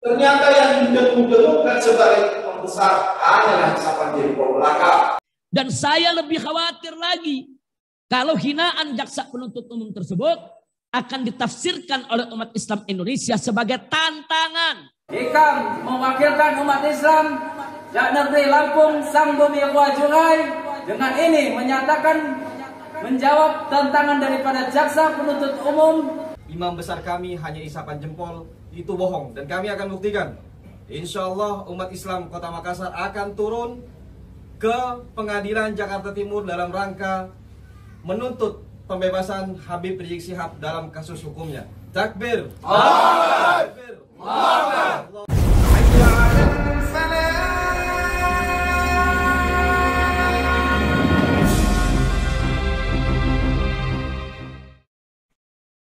Ternyata yang didengung-dengungkan sebagai pembesar hanyalah isapan jempol belaka. Dan saya lebih khawatir lagi kalau hinaan jaksa penuntut umum tersebut akan ditafsirkan oleh umat Islam Indonesia sebagai tantangan. Ikam mewakilkan umat Islam negeri Lampung Sang Bumi Wajurai dengan ini menyatakan menjawab tantangan daripada jaksa penuntut umum. Imam besar kami hanya isapan jempol, itu bohong, dan kami akan buktikan. Insya Allah umat Islam Kota Makassar akan turun ke Pengadilan Jakarta Timur dalam rangka menuntut pembebasan Habib Rizik Syihab dalam kasus hukumnya. Takbir. Takbir.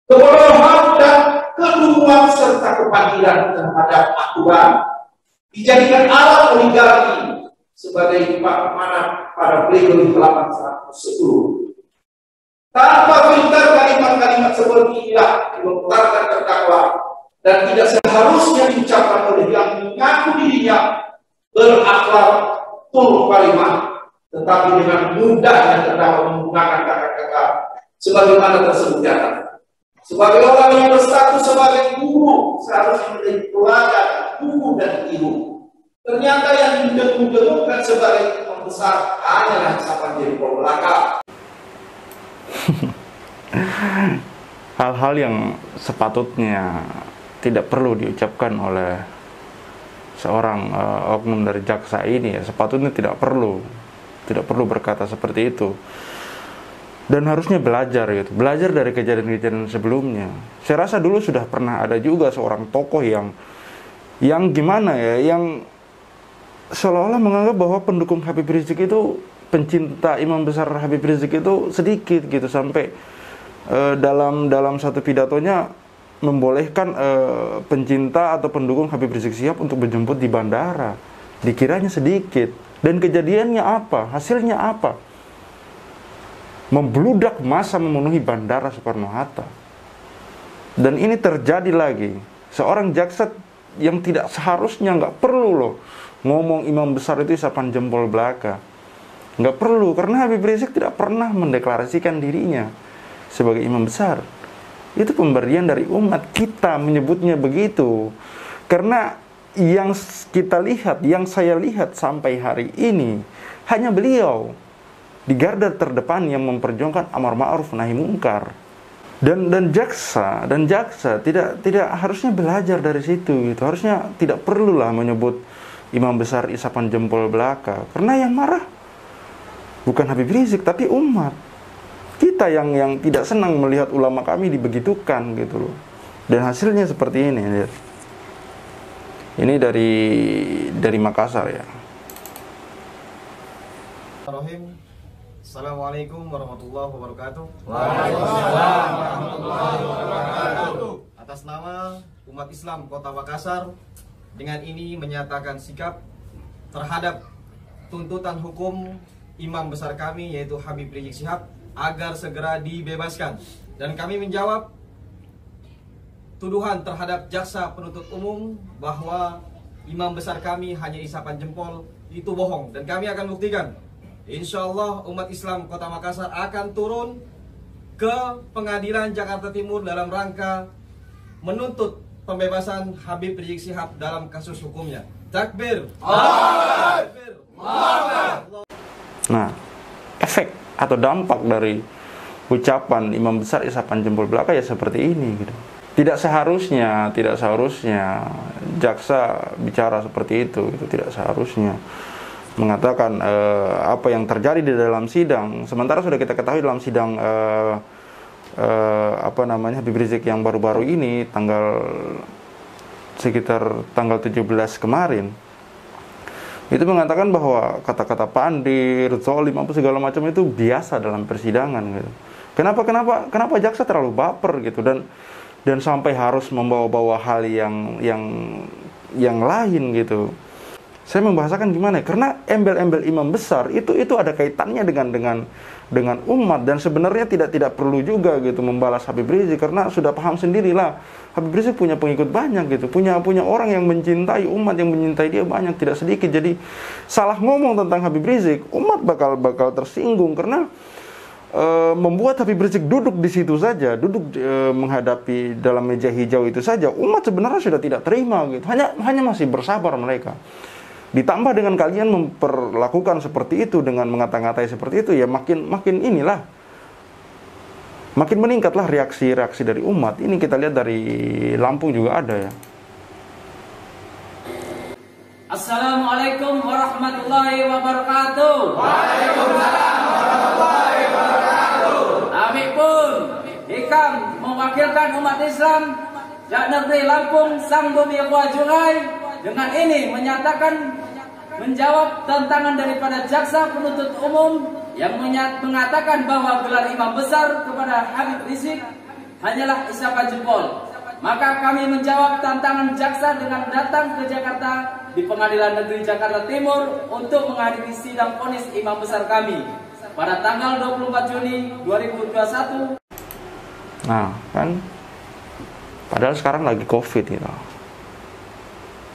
Kebodohan dan kedunguan serta kepanggilan terhadap aturan dijadikan alat oligarki sebagai mana pada pledoi halaman 110. Tanpa filter kalimat-kalimat seperti inilah dilontarkan terdakwa dan tidak seharusnya diucapkan oleh yang mengaku dirinya berakhlak tul kalimah, tetapi dengan mudahnya terdakwa menggunakan kata-kata sebagaimana tersebut di atas. Sebagai orang yang berstatus sebagai guru seharusnya menjadi teladan guru dan ibu. Ternyata yang didengung-dengungkan sebagai pembesar hanyalah isapan jempol belaka. Hal-hal yang sepatutnya tidak perlu diucapkan oleh seorang oknum dari jaksa ini, ya sepatutnya tidak perlu berkata seperti itu. Dan harusnya belajar gitu, belajar dari kejadian-kejadian sebelumnya. Saya rasa dulu sudah pernah ada juga seorang tokoh yang gimana ya, yang seolah-olah menganggap bahwa pendukung Habib Rizik itu, pencinta imam besar Habib Rizik itu sedikit gitu, sampai dalam satu pidatonya membolehkan pencinta atau pendukung Habib Rizik Syihab untuk menjemput di bandara. Dikiranya sedikit, dan kejadiannya apa? Hasilnya apa? Membludak massa memenuhi bandara Soekarno-Hatta. Dan ini terjadi lagi. Seorang jaksa yang tidak seharusnya, nggak perlu loh ngomong imam besar itu isapan jempol belaka. Nggak perlu, karena Habib Rizik tidak pernah mendeklarasikan dirinya sebagai imam besar. Itu pemberian dari umat, kita menyebutnya begitu. Karena yang kita lihat, yang saya lihat sampai hari ini, hanya beliau di garda terdepan yang memperjuangkan amar ma'ruf nahi mungkar. Dan jaksa tidak harusnya belajar dari situ gitu. Harusnya tidak perlulah menyebut imam besar isapan jempol belaka, karena yang marah bukan Habib Rizik tapi umat. Kita yang tidak senang melihat ulama kami dibegitukan gitu loh. Dan hasilnya seperti ini, lihat. Ini dari Makassar ya. Assalamualaikum warahmatullahi wabarakatuh. Waalaikumsalam warahmatullahi wabarakatuh. Atas nama umat Islam Kota Makassar, dengan ini menyatakan sikap terhadap tuntutan hukum imam besar kami yaitu Habib Rizik Syihab agar segera dibebaskan. Dan kami menjawab tuduhan terhadap jaksa penuntut umum bahwa imam besar kami hanya isapan jempol, itu bohong, dan kami akan buktikan. Insya Allah umat Islam Kota Makassar akan turun ke Pengadilan Jakarta Timur dalam rangka menuntut pembebasan Habib Rizik Syihab dalam kasus hukumnya. Takbir. Takbir. Nah, efek atau dampak dari ucapan imam besar isapan jempol belaka ya seperti ini gitu. Tidak seharusnya jaksa bicara seperti itu, tidak seharusnya mengatakan apa yang terjadi di dalam sidang. Sementara sudah kita ketahui dalam sidang Habib Rizik yang baru-baru ini, sekitar tanggal 17 kemarin, itu mengatakan bahwa kata-kata pandir, zolim, apa segala macam itu biasa dalam persidangan gitu. Kenapa jaksa terlalu baper gitu, dan sampai harus membawa-bawa hal yang lain gitu. Saya membahasakan gimana? Karena embel-embel imam besar itu ada kaitannya dengan umat, dan sebenarnya tidak perlu juga gitu membalas Habib Rizik, karena sudah paham sendirilah Habib Rizik punya pengikut banyak gitu, punya orang yang mencintai umat, yang mencintai dia banyak, tidak sedikit. Jadi salah ngomong tentang Habib Rizik, umat bakal tersinggung, karena membuat Habib Rizik duduk di situ saja, menghadapi dalam meja hijau itu saja, umat sebenarnya sudah tidak terima gitu. Hanya masih bersabar mereka. Ditambah dengan kalian memperlakukan seperti itu, dengan mengata-ngatai seperti itu, ya makin meningkatlah reaksi dari umat. Ini kita lihat dari Lampung juga ada ya. Assalamualaikum warahmatullahi wabarakatuh. Waalaikumsalam warahmatullahi wabarakatuh. Kami pun Hikam mewakilkan umat Islam Negeri Lampung Sang Bumi Kuajungai dengan ini menyatakan menjawab tantangan daripada jaksa penuntut umum yang mengatakan bahwa gelar imam besar kepada Habib Rizik hanyalah isapan jempol. Maka kami menjawab tantangan jaksa dengan datang ke Jakarta di Pengadilan Negeri Jakarta Timur untuk menghadiri sidang vonis imam besar kami pada tanggal 24 Juni 2021. Nah, kan padahal sekarang lagi Covid gitu.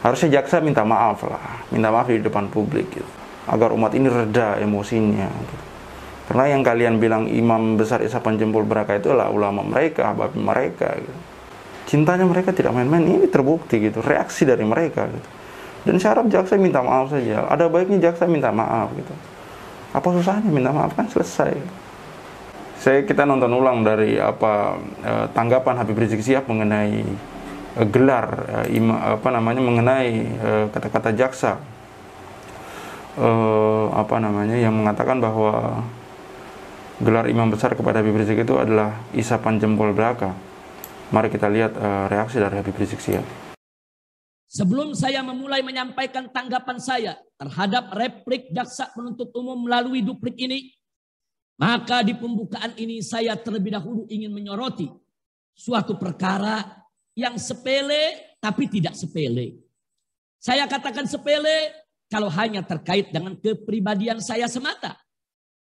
Harusnya jaksa minta maaf di depan publik gitu, agar umat ini reda emosinya gitu. Karena yang kalian bilang imam besar isapan jempol belaka itu adalah ulama mereka, habib mereka gitu. Cintanya mereka tidak main-main, ini terbukti gitu, reaksi dari mereka gitu. Dan saya harap jaksa minta maaf saja. Ada baiknya jaksa minta maaf gitu. Apa susahnya minta maaf, kan selesai gitu. Kita nonton ulang dari tanggapan Habib Rizik Syihab mengenai gelar mengenai kata-kata jaksa yang mengatakan bahwa gelar imam besar kepada Habib Rizik itu adalah isapan jempol belaka. Mari kita lihat reaksi dari Habib Rizik Syihab. Sebelum saya memulai menyampaikan tanggapan saya terhadap replik jaksa penuntut umum melalui duplik ini, maka di pembukaan ini saya terlebih dahulu ingin menyoroti suatu perkara yang sepele tapi tidak sepele. Saya katakan sepele kalau hanya terkait dengan kepribadian saya semata.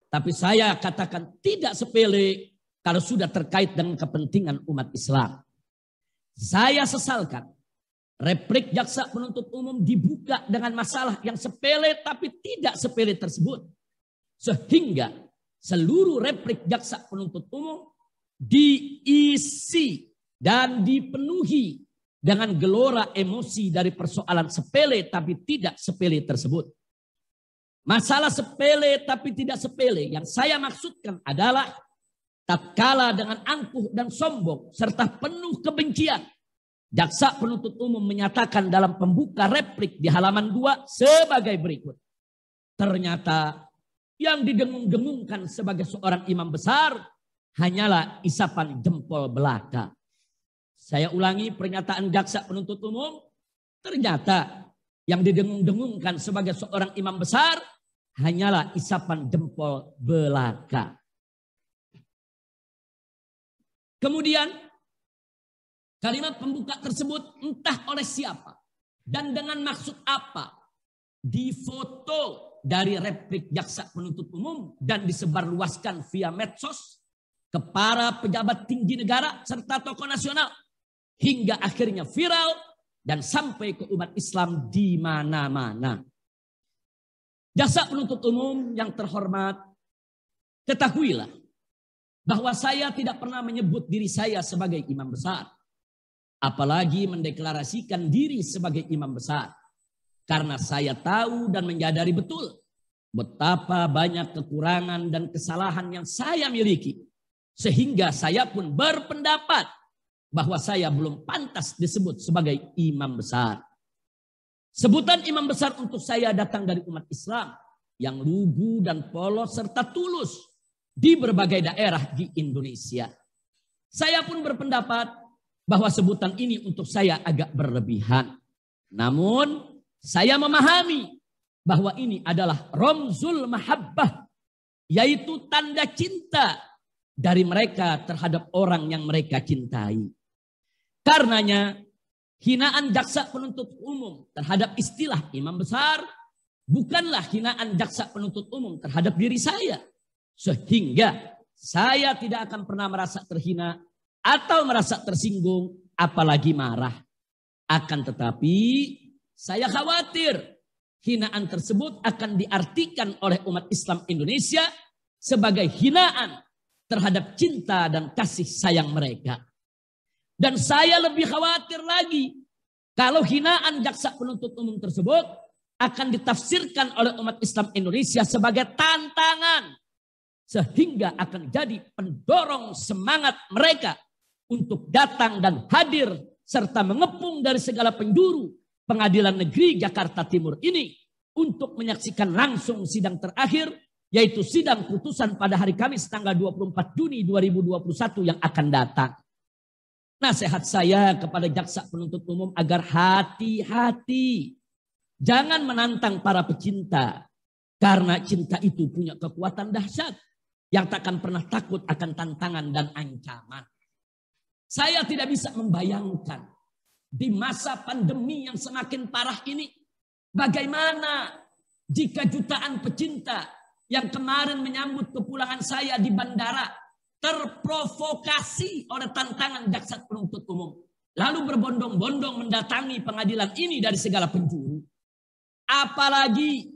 Tapi saya katakan tidak sepele kalau sudah terkait dengan kepentingan umat Islam. Saya sesalkan replik jaksa penuntut umum dibuka dengan masalah yang sepele tapi tidak sepele tersebut. Sehingga seluruh replik jaksa penuntut umum diisi dan dipenuhi dengan gelora emosi dari persoalan sepele tapi tidak sepele tersebut. Masalah sepele tapi tidak sepele yang saya maksudkan adalah tatkala dengan angkuh dan sombong serta penuh kebencian, jaksa penuntut umum menyatakan dalam pembuka replik di halaman 2 sebagai berikut. Ternyata yang didengung-dengungkan sebagai seorang imam besar hanyalah isapan jempol belaka. Saya ulangi pernyataan jaksa penuntut umum, ternyata yang didengung-dengungkan sebagai seorang imam besar hanyalah isapan jempol belaka. Kemudian kalimat pembuka tersebut entah oleh siapa dan dengan maksud apa difoto dari replik jaksa penuntut umum dan disebarluaskan via medsos ke para pejabat tinggi negara serta tokoh nasional. Hingga akhirnya viral dan sampai ke umat Islam di mana-mana. Jaksa penuntut umum yang terhormat, ketahuilah bahwa saya tidak pernah menyebut diri saya sebagai imam besar. Apalagi mendeklarasikan diri sebagai imam besar. Karena saya tahu dan menyadari betul betapa banyak kekurangan dan kesalahan yang saya miliki. Sehingga saya pun berpendapat bahwa saya belum pantas disebut sebagai imam besar. Sebutan imam besar untuk saya datang dari umat Islam yang lugu dan polos serta tulus di berbagai daerah di Indonesia. Saya pun berpendapat bahwa sebutan ini untuk saya agak berlebihan. Namun saya memahami bahwa ini adalah ramzul mahabbah, yaitu tanda cinta dari mereka terhadap orang yang mereka cintai. Karenanya hinaan jaksa penuntut umum terhadap istilah imam besar bukanlah hinaan jaksa penuntut umum terhadap diri saya. Sehingga saya tidak akan pernah merasa terhina atau merasa tersinggung, apalagi marah. Akan tetapi saya khawatir hinaan tersebut akan diartikan oleh umat Islam Indonesia sebagai hinaan terhadap cinta dan kasih sayang mereka. Dan saya lebih khawatir lagi kalau hinaan jaksa penuntut umum tersebut akan ditafsirkan oleh umat Islam Indonesia sebagai tantangan, sehingga akan jadi pendorong semangat mereka untuk datang dan hadir serta mengepung dari segala penjuru Pengadilan Negeri Jakarta Timur ini untuk menyaksikan langsung sidang terakhir, yaitu sidang putusan pada hari Kamis tanggal 24 Juni 2021 yang akan datang. Nasihat saya kepada jaksa penuntut umum agar hati-hati. Jangan menantang para pecinta, karena cinta itu punya kekuatan dahsyat yang takkan pernah takut akan tantangan dan ancaman. Saya tidak bisa membayangkan di masa pandemi yang semakin parah ini, bagaimana jika jutaan pecinta yang kemarin menyambut kepulangan saya di bandara terprovokasi oleh tantangan jaksa penuntut umum, lalu berbondong-bondong mendatangi pengadilan ini dari segala penjuru. Apalagi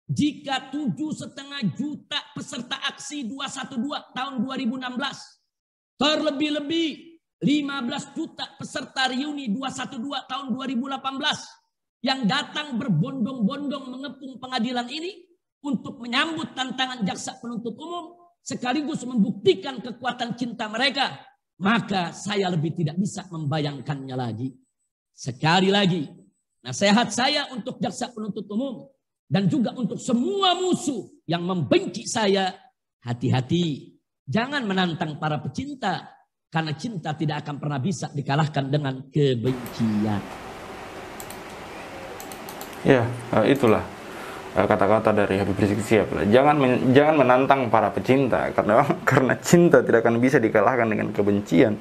jika 7,5 juta peserta aksi 212 tahun 2016, terlebih-lebih 15 juta peserta reuni 212 tahun 2018 yang datang berbondong-bondong mengepung pengadilan ini untuk menyambut tantangan jaksa penuntut umum sekaligus membuktikan kekuatan cinta mereka, maka saya lebih tidak bisa membayangkannya lagi. Sekali lagi, nasihat saya untuk jaksa penuntut umum dan juga untuk semua musuh yang membenci saya, hati-hati. Jangan menantang para pecinta, karena cinta tidak akan pernah bisa dikalahkan dengan kebencian. Ya, itulah kata-kata dari Habib Rizik Syihab. Jangan menantang para pecinta, karena cinta tidak akan bisa dikalahkan dengan kebencian.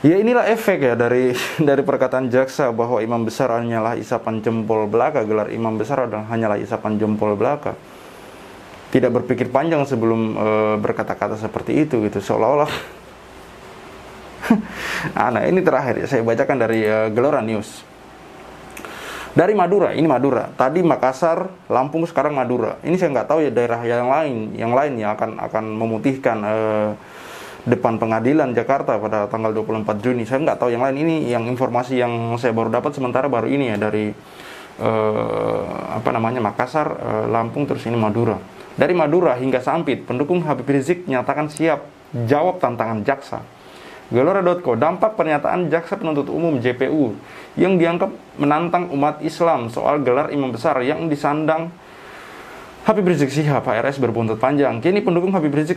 Ya, inilah efek ya dari perkataan jaksa bahwa imam besar hanyalah isapan jempol belaka. Gelar imam besar adalah hanyalah isapan jempol belaka. Tidak berpikir panjang sebelum berkata-kata seperti itu gitu, seolah-olah. Nah, ini terakhir saya bacakan dari Gelora News. Dari Madura, ini Madura. Tadi Makassar, Lampung, sekarang Madura. Ini saya nggak tahu ya daerah yang lain yang akan memutihkan depan pengadilan Jakarta pada tanggal 24 Juni. Saya nggak tahu yang lain. Ini yang informasi yang saya baru dapat sementara baru ini ya dari Makassar, Lampung, terus ini Madura. Dari Madura hingga Sampit, pendukung Habib Rizik nyatakan siap jawab tantangan jaksa. Gelora.co, dampak pernyataan jaksa penuntut umum JPU yang dianggap menantang umat Islam soal gelar imam besar yang disandang Habib Rizik Syihab, HRS berbuntut panjang. Kini pendukung Habib Rizik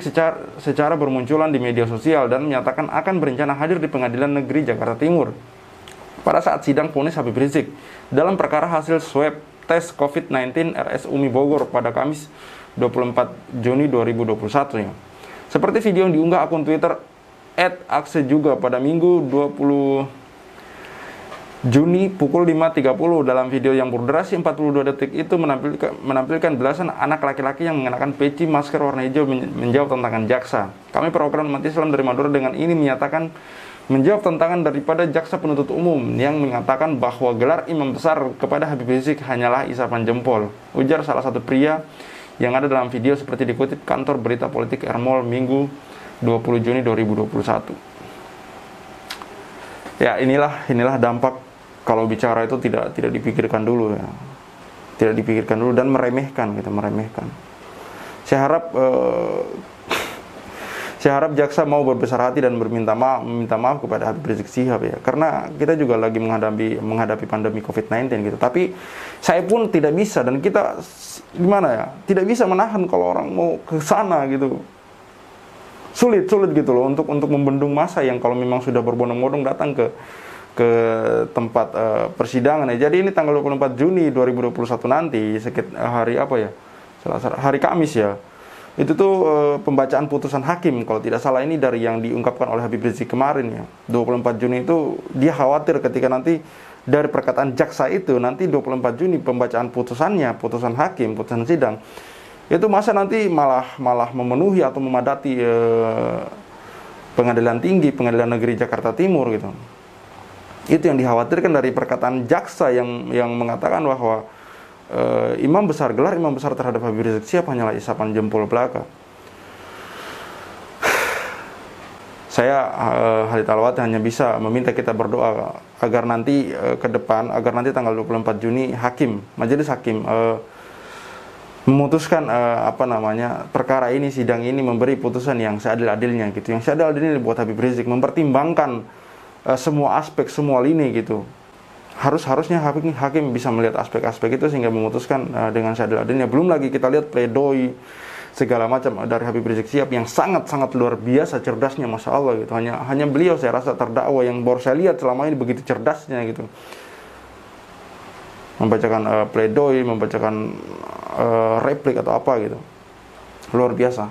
secara bermunculan di media sosial dan menyatakan akan berencana hadir di Pengadilan Negeri Jakarta Timur pada saat sidang vonis Habib Rizik dalam perkara hasil swab tes COVID-19 RS Umi Bogor pada Kamis 24 Juni 2021. Seperti video yang diunggah akun Twitter @akse juga pada Minggu 20 Juni pukul 5.30. Dalam video yang berdurasi 42 detik itu menampilkan belasan anak laki-laki yang mengenakan peci masker warna hijau menjawab tantangan jaksa. Kami perwakilan umat Islam dari Madura dengan ini menyatakan menjawab tantangan daripada jaksa penuntut umum yang mengatakan bahwa gelar imam besar kepada Habib Rizik hanyalah isapan jempol, ujar salah satu pria yang ada dalam video seperti dikutip kantor berita politik Ermol Minggu 20 Juni 2021. Ya, inilah dampak kalau bicara itu tidak dipikirkan dulu ya. Tidak dipikirkan dulu dan meremehkan. Saya harap jaksa mau berbesar hati dan meminta maaf kepada Habib Rizik Syihab ya. Karena kita juga lagi menghadapi pandemi COVID-19 gitu. Tapi saya pun tidak bisa dan kita gimana ya? Tidak bisa menahan kalau orang mau ke sana gitu. Sulit gitu loh untuk membendung massa yang kalau memang sudah berbondong-bondong datang ke tempat persidangan ya. Jadi ini tanggal 24 Juni 2021 nanti hari hari Kamis ya. Itu tuh pembacaan putusan hakim kalau tidak salah, ini dari yang diungkapkan oleh Habib Rizik kemarin ya. 24 Juni itu dia khawatir ketika nanti dari perkataan jaksa itu nanti 24 Juni pembacaan putusannya, putusan hakim, putusan sidang, itu masa nanti malah memenuhi atau memadati pengadilan tinggi, pengadilan negeri Jakarta Timur gitu. Itu yang dikhawatirkan dari perkataan jaksa yang mengatakan bahwa gelar imam besar terhadap Habib Rizik Syihab hanyalah isapan jempol belaka. Saya Khalid Alwati hanya bisa meminta kita berdoa agar nanti ke depan, agar nanti tanggal 24 Juni majelis hakim memutuskan perkara ini, sidang ini memberi putusan yang seadil-adilnya gitu. Yang seadil-adilnya buat Habib Rizik, mempertimbangkan semua aspek, semua lini gitu. Harusnya hakim bisa melihat aspek-aspek itu sehingga memutuskan dengan seadil-adilnya. Belum lagi kita lihat pledoi segala macam dari Habib Rizik Syihab yang sangat-sangat luar biasa cerdasnya, masya Allah gitu. Hanya beliau saya rasa terdakwa yang baru saya lihat selama ini begitu cerdasnya gitu. Membacakan pledoi, membacakan replik atau apa gitu, luar biasa.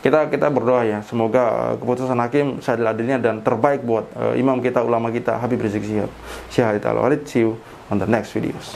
Kita berdoa ya, semoga keputusan hakim seadil-adilnya dan terbaik buat imam kita, ulama kita, Habib Rizik Syihab. See you on the next videos.